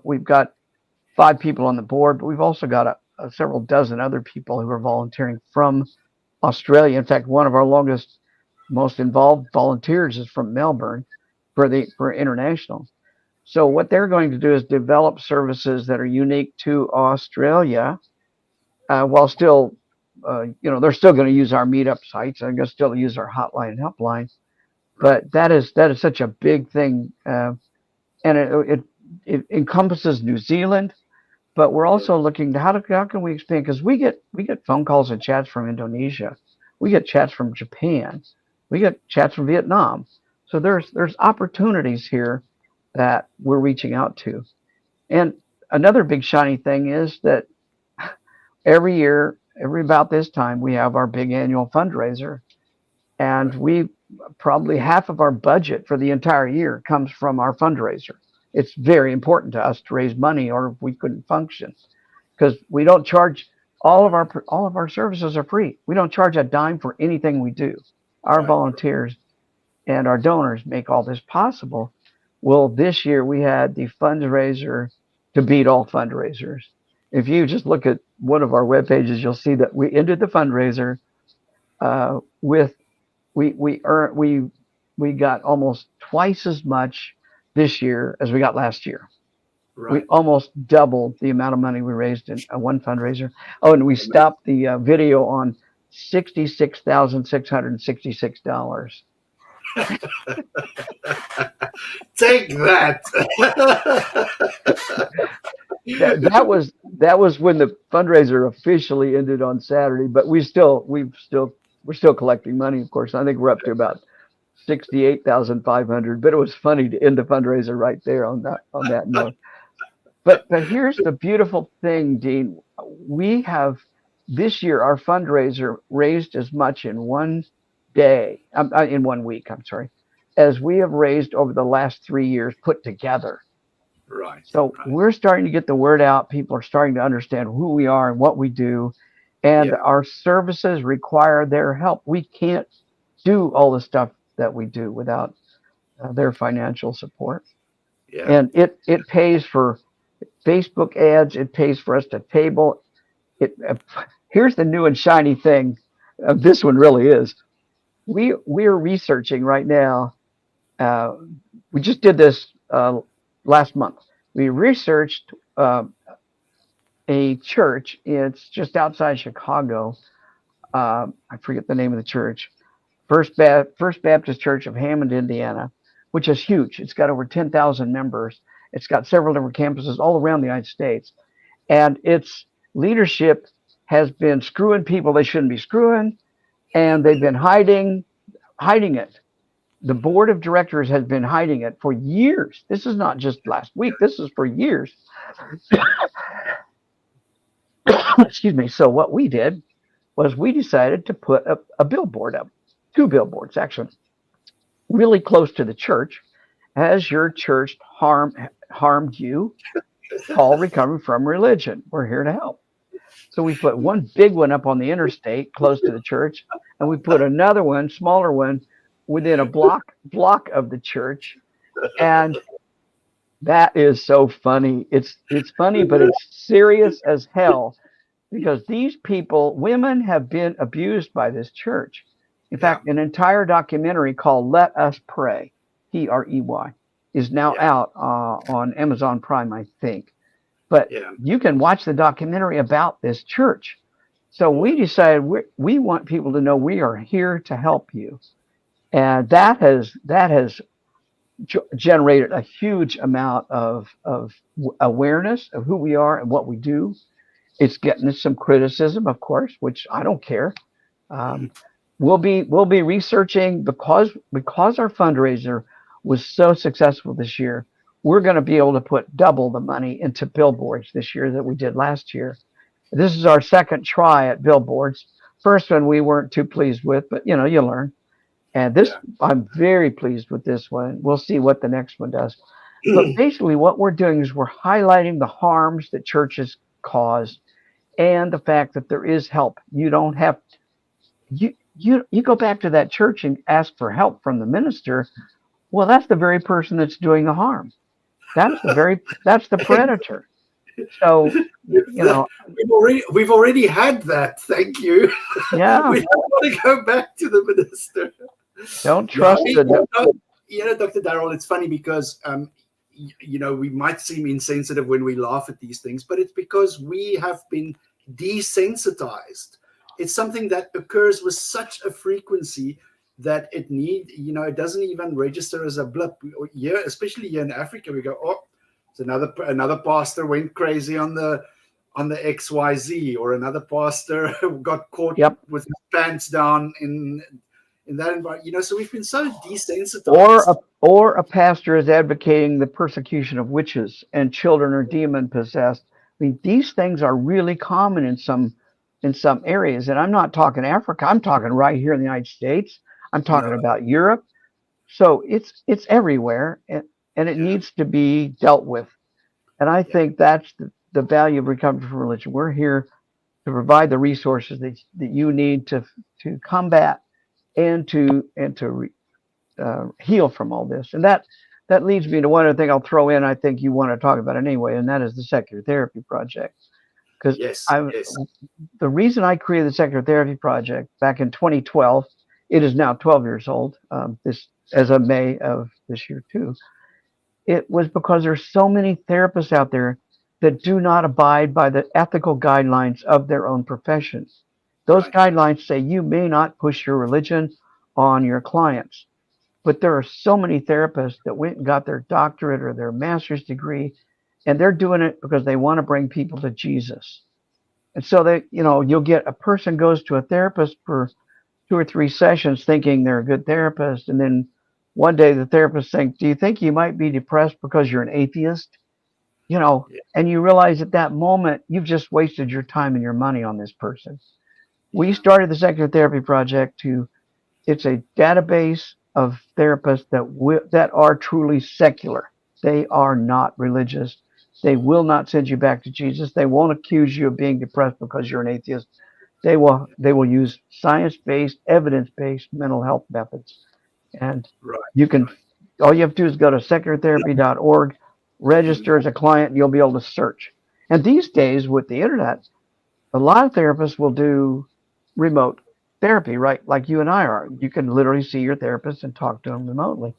[SPEAKER 2] We've got 5 people on the board, but we've also got several dozen other people who are volunteering from Australia. In fact, one of our most involved volunteers is from Melbourne for international. So what they're going to do is develop services that are unique to Australia, while still, they're still going to use our meetup sites. They're going to still use our hotline and helpline. But that is such a big thing, and it encompasses New Zealand, but we're also looking to how can we expand, because we get phone calls and chats from Indonesia, we get chats from Japan, we get chats from Vietnam. So there's opportunities here that we're reaching out to. And another big shiny thing is that every year, about this time, we have our big annual fundraiser, and we probably half of our budget for the entire year comes from our fundraiser. It's very important to us to raise money, or we couldn't function, because we don't charge. All of our services are free. We don't charge a dime for anything we do. Our volunteers and our donors make all this possible. Well, this year we had the fundraiser to beat all fundraisers. If you just look at one of our web pages, you'll see that we ended the fundraiser with we got almost twice as much this year as we got last year. Right. We almost doubled the amount of money we raised in one fundraiser. Oh, and we stopped the video on $66,666.
[SPEAKER 1] Take that.
[SPEAKER 2] That was when the fundraiser officially ended on Saturday, but we're still collecting money, of course. I think we're up to about 68,500, but it was funny to end the fundraiser right there on that note. But here's the beautiful thing, Dean. We have this year our fundraiser raised as much in one day, in 1 week, I'm sorry, as we have raised over the last 3 years put together.
[SPEAKER 1] Right.
[SPEAKER 2] So we're starting to get the word out. People are starting to understand who we are and what we do, and our services require their help. We can't do all the stuff that we do without their financial support.
[SPEAKER 1] Yeah.
[SPEAKER 2] And it pays for Facebook ads. It pays for us to table. Here's the new and shiny thing. This one really is. We're researching right now. We just did this last month. We researched a church. It's just outside Chicago. I forget the name of the church. First Baptist Church of Hammond, Indiana, which is huge. It's got over 10,000 members. It's got several different campuses all around the United States. And its leadership has been screwing people they shouldn't be screwing, and they've been hiding it. The board of directors has been hiding it for years. This is not just last week. This is for years. Excuse me. So what we did was we decided to put a billboard up, 2 billboards actually, really close to the church. Has your church harmed you? Call Recovery from Religion. We're here to help. So we put one big one up on the interstate close to the church, and we put another one, smaller one, within a block of the church. And that is so funny. It's funny, but it's serious as hell, because these people, women, have been abused by this church. In fact, an entire documentary called Let Us Pray, Prey, is now out on Amazon Prime, I think. But you can watch the documentary about this church. So we decided we want people to know we are here to help you. And that has generated a huge amount of awareness of who we are and what we do. It's getting us some criticism, of course, which I don't care. We'll be researching, because our fundraiser was so successful this year. We're going to be able to put double the money into billboards this year that we did last year. This is our second try at billboards. First one we weren't too pleased with, but you learn. And this, I'm very pleased with this one. We'll see what the next one does. But basically what we're doing is we're highlighting the harms that churches cause and the fact that there is help. You don't have, you go back to that church and ask for help from the minister. Well, that's the very person that's doing the harm. That's the predator. So,
[SPEAKER 1] we've already had that. Thank you.
[SPEAKER 2] Yeah.
[SPEAKER 1] We don't want to go back to the minister.
[SPEAKER 2] Don't trust it.
[SPEAKER 1] Dr. Darrel, it's funny because, we might seem insensitive when we laugh at these things, but it's because we have been desensitized. It's something that occurs with such a frequency that it doesn't even register as a blip. Here, especially here in Africa, we go, oh, it's another pastor went crazy on the XYZ, or another pastor got caught with his pants down in that environment. So we've been so desensitized.
[SPEAKER 2] Or a pastor is advocating the persecution of witches and children are demon possessed. I mean, these things are really common in some areas, and I'm not talking Africa. I'm talking right here in the United States. I'm talking about Europe. So it's everywhere, and it needs to be dealt with. And I think that's the value of Recovery from Religion. We're here to provide the resources that you need to combat and to heal from all this. And that leads me to one other thing I'll throw in. I think you want to talk about it anyway, and that is the Secular Therapy Project. Because the reason I created the Secular Therapy Project back in 2012, it is now 12 years old, as of May of this year too. It was because there's so many therapists out there that do not abide by the ethical guidelines of their own professions. Those
[SPEAKER 1] Right.
[SPEAKER 2] guidelines say you may not push your religion on your clients. But there are so many therapists that went and got their doctorate or their master's degree, and they're doing it because they want to bring people to Jesus. And so you'll get a person goes to a therapist for 2 or 3 sessions thinking they're a good therapist. And then one day the therapist thinks, do you think you might be depressed because you're an atheist?
[SPEAKER 1] Yeah.
[SPEAKER 2] And you realize at that moment, you've just wasted your time and your money on this person. We
[SPEAKER 1] Yeah.
[SPEAKER 2] started the Secular Therapy Project it's a database of therapists that are truly secular. They are not religious. They will not send you back to Jesus. They won't accuse you of being depressed because you're an atheist. They will use science-based, evidence-based mental health methods. And
[SPEAKER 1] Right.
[SPEAKER 2] you can
[SPEAKER 1] Right.
[SPEAKER 2] all you have to do is go to seculartherapy.org,
[SPEAKER 1] Mhm.
[SPEAKER 2] register as a client, and you'll be able to search. And these days with the internet, a lot of therapists will do remote therapy, right? Like you and I are. You can literally see your therapist and talk to them remotely.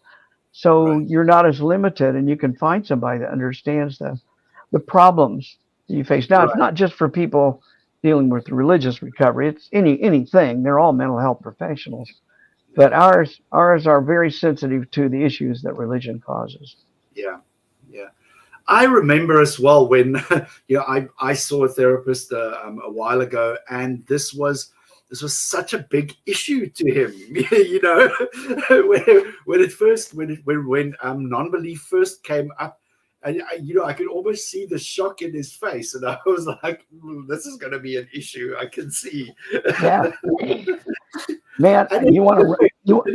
[SPEAKER 2] So
[SPEAKER 1] Right.
[SPEAKER 2] you're not as limited, and you can find somebody that understands the problems that you face. Now, it's
[SPEAKER 1] Right.
[SPEAKER 2] not just for people dealing with religious recovery. It's anything. They're all mental health professionals, but
[SPEAKER 1] Yeah.
[SPEAKER 2] ours are very sensitive to the issues that religion causes.
[SPEAKER 1] Yeah. Yeah. I remember as well when I saw a therapist a while ago, and this was such a big issue to him. When non-belief first came up, and I could almost see the shock in his face, and I was like, "This is going to be an issue. I can see."
[SPEAKER 2] Yeah, man,
[SPEAKER 1] And
[SPEAKER 2] you want to you.
[SPEAKER 1] it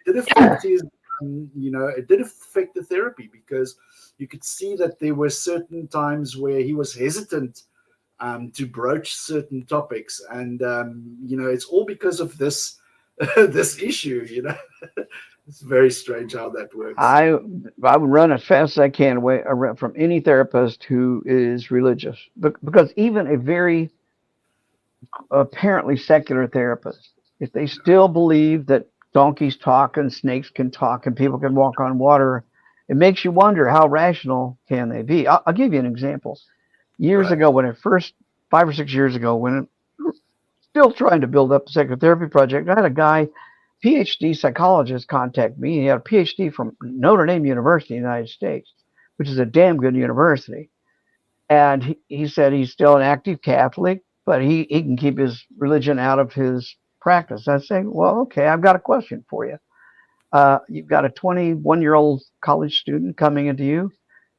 [SPEAKER 1] did affect his, it did affect the therapy, because you could see that there were certain times where he was hesitant to broach certain topics, and it's all because of this this issue. It's very strange how that works.
[SPEAKER 2] I I would run as fast as I can away from any therapist who is religious, because even a very apparently secular therapist, if they still believe that donkeys talk and snakes can talk and people can walk on water, it makes you wonder how rational can they be. I'll give you an example. Years
[SPEAKER 1] Right.
[SPEAKER 2] ago, when it first 5 or 6 years ago, when it, still trying to build up the psychotherapy project, I had a guy, PhD psychologist, contact me. He had a PhD from Notre Dame University in the United States, which is a damn good university. And he said he's still an active Catholic, but he can keep his religion out of his practice. I say, well, okay, I've got a question for you. You've got a 21-year-old college student coming into you.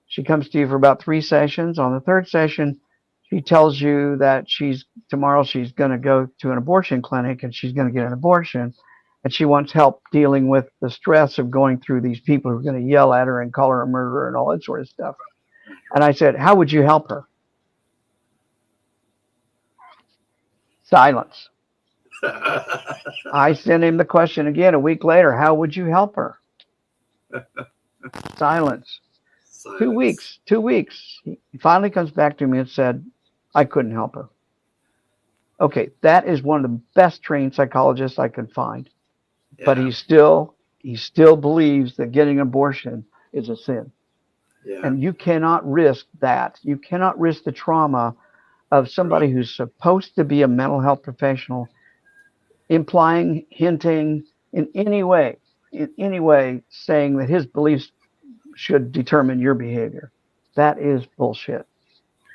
[SPEAKER 2] She comes to you for about 3 sessions. On the third session, she tells you that tomorrow she's going to go to an abortion clinic and she's going to get an abortion. And she wants help dealing with the stress of going through these people who are going to yell at her and call her a murderer and all that sort of stuff. And I said, how would you help her? Silence. I sent him the question again a week later. How would you help her? Silence. Two
[SPEAKER 1] Silence.
[SPEAKER 2] weeks. 2 weeks. He finally comes back to me and said, I couldn't help her. Okay, that is one of the best trained psychologists I could find. But
[SPEAKER 1] Yeah.
[SPEAKER 2] he still believes that getting an abortion is a sin.
[SPEAKER 1] Yeah.
[SPEAKER 2] And you cannot risk that. You cannot risk the trauma of
[SPEAKER 1] Right.
[SPEAKER 2] somebody who's supposed to be a mental health professional implying, hinting in any way, saying that his beliefs should determine your behavior. That is bullshit.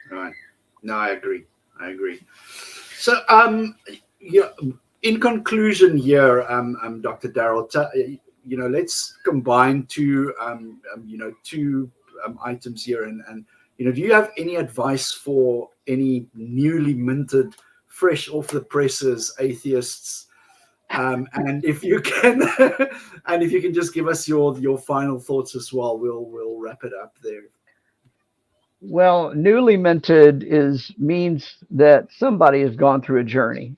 [SPEAKER 1] Right. No, I agree. I agree. So, yeah, in conclusion here, Dr. Darrel, let's combine two items here, and do you have any advice for any newly minted, fresh off the presses atheists? And if you can, and if you can just give us your final thoughts as well, we'll wrap it up there.
[SPEAKER 2] Well, newly minted means that somebody has gone through a journey,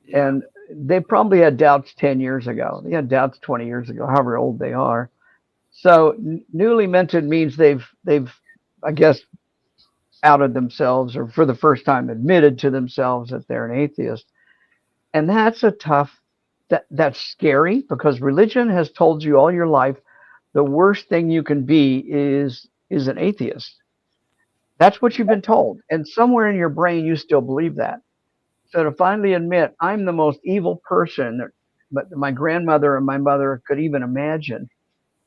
[SPEAKER 1] Yeah.
[SPEAKER 2] and they probably had doubts 10 years ago. They had doubts 20 years ago, however old they are. So newly minted means they've I guess outed themselves, or for the first time admitted to themselves that they're an atheist. And that's scary, because religion has told you all your life the worst thing you can be is an atheist. That's what you've been told. And somewhere in your brain you still believe that. So to finally admit I'm the most evil person that my grandmother and my mother could even imagine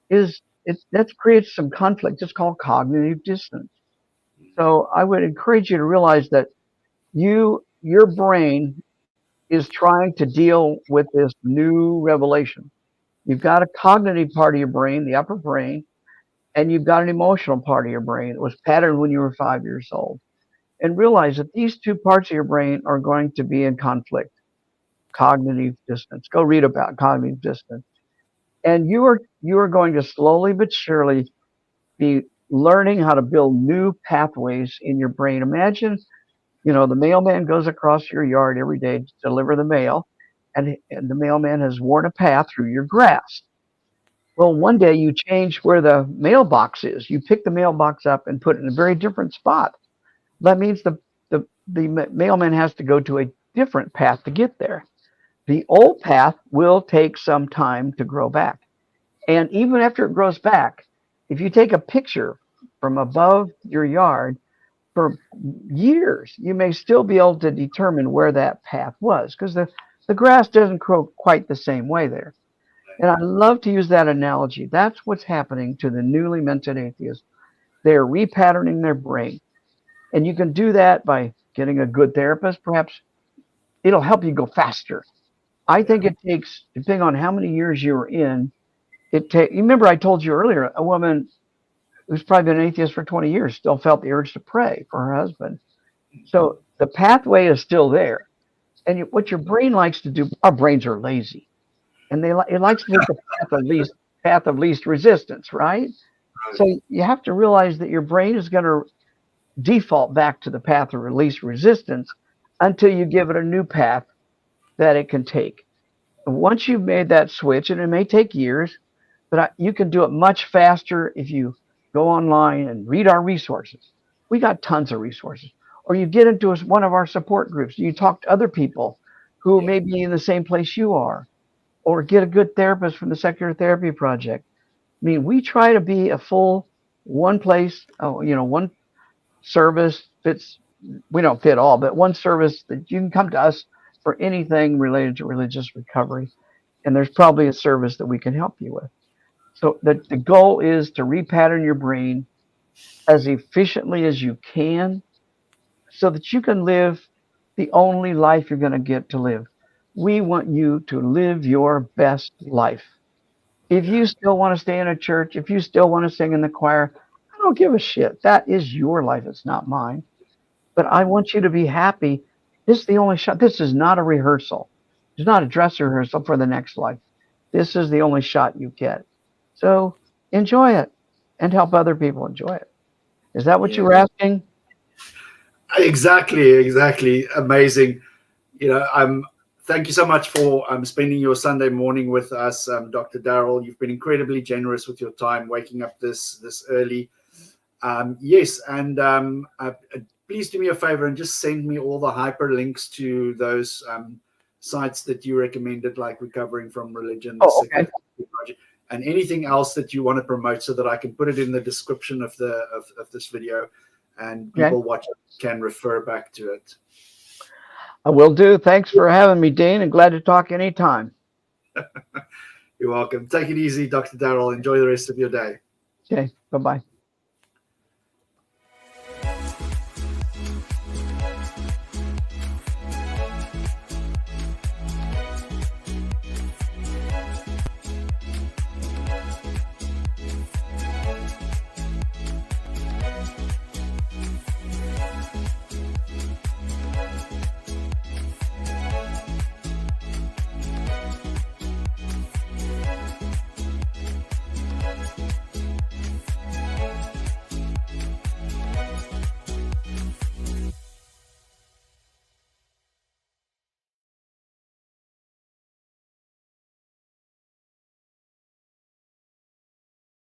[SPEAKER 2] that creates some conflict. It's called cognitive dissonance. So I would encourage you to realize that your brain is trying to deal with this new revelation. You've got a cognitive part of your brain, the upper brain, and you've got an emotional part of your brain that was patterned when you were 5 years old. And realize that these two parts of your brain are going to be in conflict. Cognitive dissonance. Go read about cognitive dissonance. And you are going to slowly but surely be learning how to build new pathways in your brain. Imagine, the mailman goes across your yard every day to deliver the mail, and the mailman has worn a path through your grass. Well, one day you change where the mailbox is. You pick the mailbox up and put it in a very different spot. That means the mailman has to go to a different path to get there. The old path will take some time to grow back. And even after it grows back, if you take a picture from above your yard for years, you may still be able to determine where that path was, because the grass doesn't grow quite the same way there. And I love to use that analogy. That's what's happening to the newly minted atheists. They're repatterning their brain. And you can do that by getting a good therapist. Perhaps it'll help you go faster. I think it takes, depending on how many years you were in, you remember I told you earlier, a woman who's probably been an atheist for 20 years still felt the urge to pray for her husband. So the pathway is still there. And what your brain likes to do, our brains are lazy. And it likes to take the path of least resistance, right? So you have to realize that your brain is going to default back to the path of least resistance until you give it a new path that it can take. And once you've made that switch, and it may take years, but you can do it much faster if you go online and read our resources. We got tons of resources. Or you get into one of our support groups. You talk to other people who may be in the same place you are. Or get a good therapist from the Secular Therapy Project. I mean, we try to be a full one place, one service fits. We don't fit all, but one service that you can come to us for anything related to religious recovery. And there's probably a service that we can help you with. So the goal is to repattern your brain as efficiently as you can so that you can live the only life you're going to get to live. We want you to live your best life. If you still want to stay in a church, if you still want to sing in the choir, I don't give a shit. That is your life. It's not mine. But I want you to be happy. This is the only shot. This is not a rehearsal. It's not a dress rehearsal for the next life. This is the only shot you get. So enjoy it and help other people enjoy it. Is that what you were asking?
[SPEAKER 1] Exactly. Amazing. Thank you so much for spending your Sunday morning with us, Dr. Darrel. You've been incredibly generous with your time, waking up this early. Yes, and please do me a favor and just send me all the hyperlinks to those sites that you recommended, like Recovering from Religion,
[SPEAKER 2] okay.
[SPEAKER 1] And anything else that you want to promote, so that I can put it in the description of this video, and people watching can refer back to it.
[SPEAKER 2] I will do. Thanks for having me, Dean, and glad to talk anytime.
[SPEAKER 1] You're welcome. Take it easy, Dr. Darrel. Enjoy the rest of your day.
[SPEAKER 2] Okay. Bye-bye.